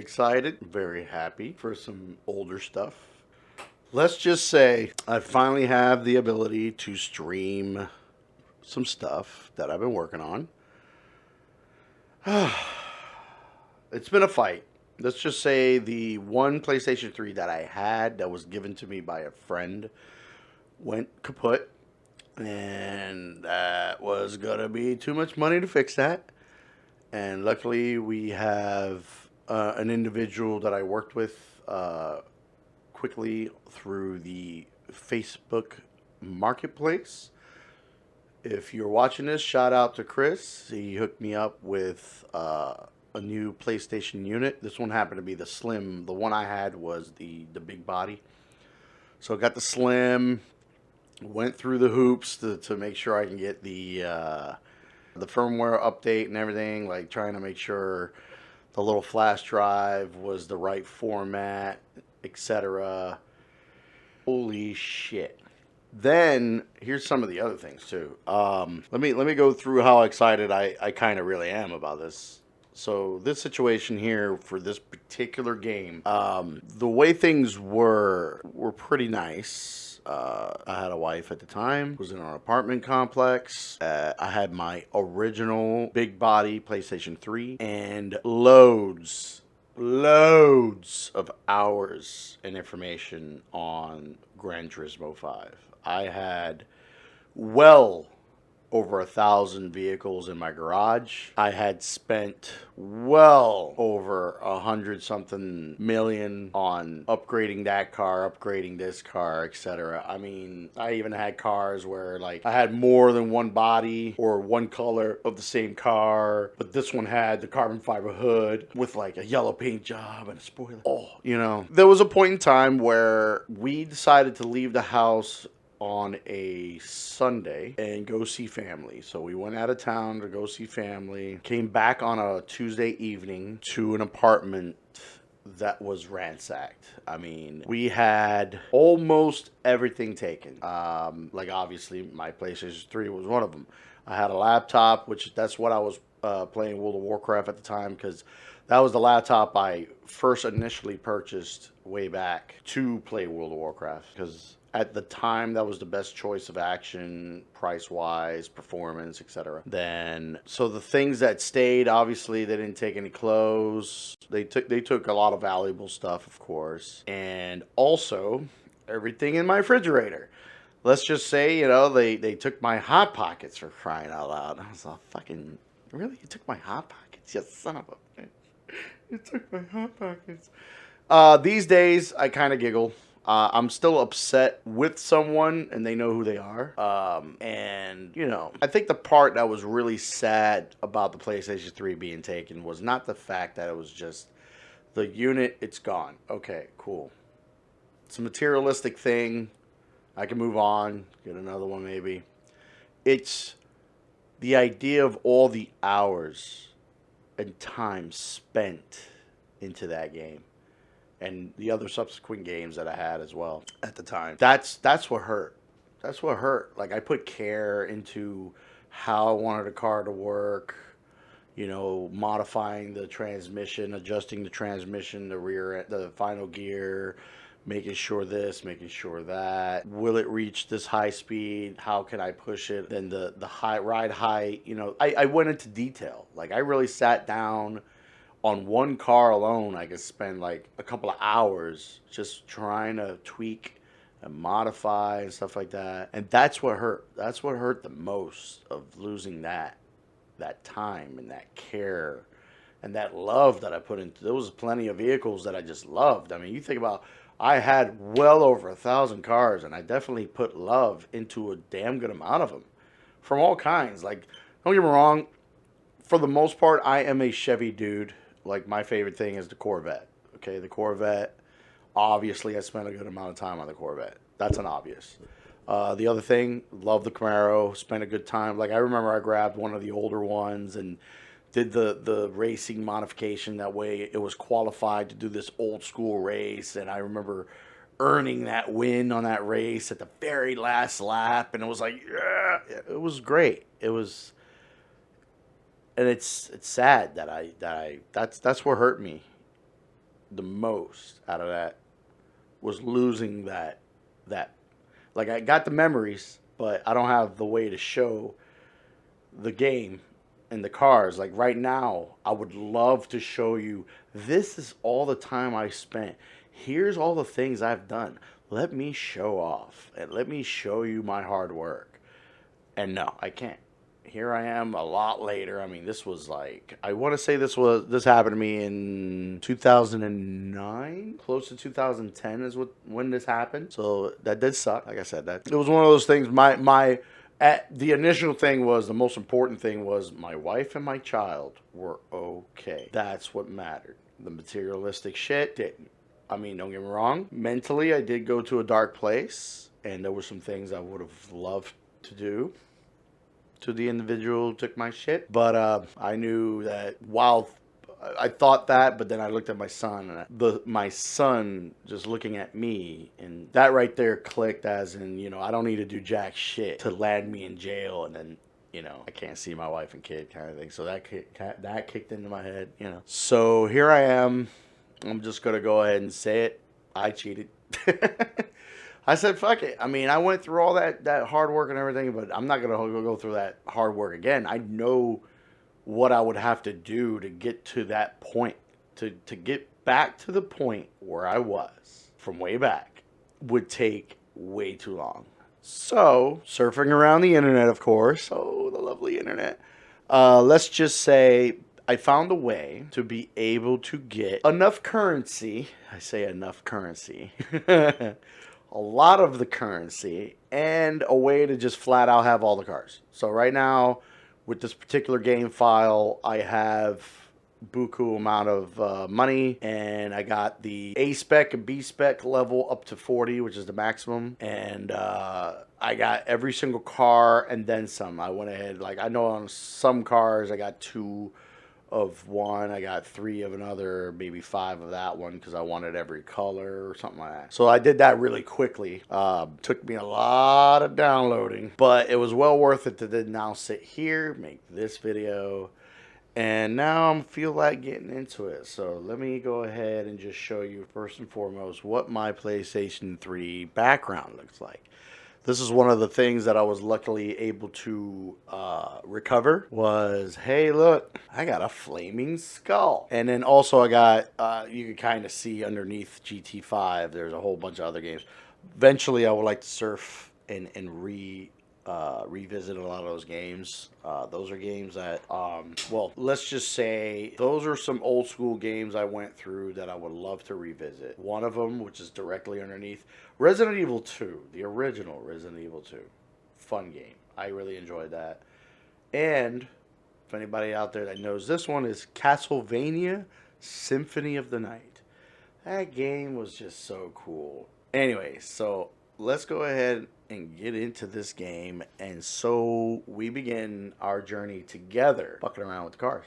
excited, very happy for some older stuff. Let's just say I finally have the ability to stream some stuff that I've been working on. It's been a fight. Let's just say the one PlayStation 3 that I had that was given to me by a friend went kaput, and that was gonna be too much money to fix that. And luckily, we have an individual that I worked with quickly through the Facebook Marketplace. If you're watching this, shout out to Chris. He hooked me up with a new PlayStation unit. This one happened to be the Slim. The one I had was the big body. So I got the Slim. Went through the hoops to make sure I can get the firmware update and everything, like trying to make sure the little flash drive was the right format, etc. Holy shit. Then here's some of the other things too. Let me go through how excited I kind of really am about this. So this situation here for this particular game, the way things were pretty nice. I had a wife at the time, was in an apartment complex. I had my original big body PlayStation 3 and loads of hours and information on Gran Turismo 5. I had well over 1,000 vehicles in my garage. I had spent well over 100-something million on upgrading that car, upgrading this car, etc. I mean, I even had cars where like I had more than one body or one color of the same car, but this one had the carbon fiber hood with like a yellow paint job and a spoiler. There was a point in time where we decided to leave the house on a Sunday and go see family. So we went out of town to go see family, came back on a Tuesday evening to an apartment that was ransacked. I mean, we had almost everything taken. Like obviously my PlayStation 3 was one of them. I had a laptop, which that's what I was playing World of Warcraft at the time, because that was the laptop I first initially purchased way back to play World of Warcraft, because at the time, that was the best choice of action, price-wise, performance, etc. Then, so the things that stayed, obviously, they didn't take any clothes. They took a lot of valuable stuff, of course, and also everything in my refrigerator. Let's just say, they took my Hot Pockets, for crying out loud. I was all fucking, really? You took my Hot Pockets? You son of a bitch. You took my Hot Pockets. These days, I kind of giggle. I'm still upset with someone, and they know who they are. I think the part that was really sad about the PlayStation 3 being taken was not the fact that it was just the unit, it's gone. Okay, cool. It's a materialistic thing. I can move on, get another one maybe. It's the idea of all the hours and time spent into that game, and the other subsequent games that I had as well at the time. That's what hurt. That's what hurt. Like, I put care into how I wanted the car to work, modifying the transmission, adjusting the transmission, the rear, the final gear, making sure this, making sure that. Will it reach this high speed? How can I push it? Then the high ride height, I went into detail. Like, I really sat down. On one car alone, I could spend like a couple of hours just trying to tweak and modify and stuff like that. And that's what hurt. That's what hurt the most, of losing that time and that care and that love that I put into. There was plenty of vehicles that I just loved. I mean, you think about, I had well over 1,000 cars, and I definitely put love into a damn good amount of them from all kinds. Like, don't get me wrong, for the most part, I am a Chevy dude. Like, my favorite thing is the Corvette. Okay, the Corvette. Obviously, I spent a good amount of time on the Corvette. That's an obvious. The other thing, love the Camaro. Spent a good time. Like, I remember I grabbed one of the older ones and did the racing modification. That way, it was qualified to do this old school race. And I remember earning that win on that race at the very last lap. And it was like, yeah, it was great. It was. And it's sad that's what hurt me. the most out of that was losing that like I got the memories, but I don't have the way to show the game and the cars. Like right now, I would love to show you this is all the time I spent. Here's all the things I've done. Let me show off and let me show you my hard work. And no, I can't. Here I am a lot later. I mean, this was like I want to say this happened to me in 2009, close to 2010 is when this happened. So that did suck. Like I said, that it was one of those things. The initial thing was the most important thing was my wife and my child were okay. That's what mattered. The materialistic shit didn't. I mean, don't get me wrong. Mentally, I did go to a dark place, and there were some things I would have loved to do to the individual who took my shit. But I knew that while I thought that, but then I looked at my son, and my son just looking at me, and that right there clicked as in, I don't need to do jack shit to land me in jail, and then, I can't see my wife and kid kind of thing. So that kicked into my head. So here I am. I'm just going to go ahead and say it. I cheated. I said, fuck it. I mean, I went through all that hard work and everything, but I'm not going to go through that hard work again. I know what I would have to do to get to that point, to get back to the point where I was from way back would take way too long. So, surfing around the internet, of course. Oh, the lovely internet. Let's just say I found a way to be able to get enough currency. I say enough currency. A lot of the currency and a way to just flat out have all the cars. So right now, with this particular game file, I have buku amount of money, and I got the A spec and B spec level up to 40, which is the maximum, and I got every single car and then some. I went ahead, like I know on some cars I got 2 of one, I got 3 of another, maybe 5 of that one because I wanted every color or something like that. So I did that really quickly. Took me a lot of downloading, but it was well worth it to then now sit here, make this video, and now I feel like getting into it. So let me go ahead and just show you first and foremost what my PlayStation 3 background looks like. This is one of the things that I was luckily able to recover was, hey, look, I got a flaming skull. And then also I got, you can kind of see underneath GT5, there's a whole bunch of other games. Eventually I would like to surf and revisit a lot of those games. Those are games that, well, let's just say those are some old school games I went through that I would love to revisit. One of them, which is directly underneath, Resident Evil 2, the original Resident Evil 2. Fun game. I really enjoyed that. And if anybody out there that knows this one, is Castlevania Symphony of the Night. That game was just so cool. Anyway, so let's go ahead and get into this game, and so we begin our journey together fucking around with the cars.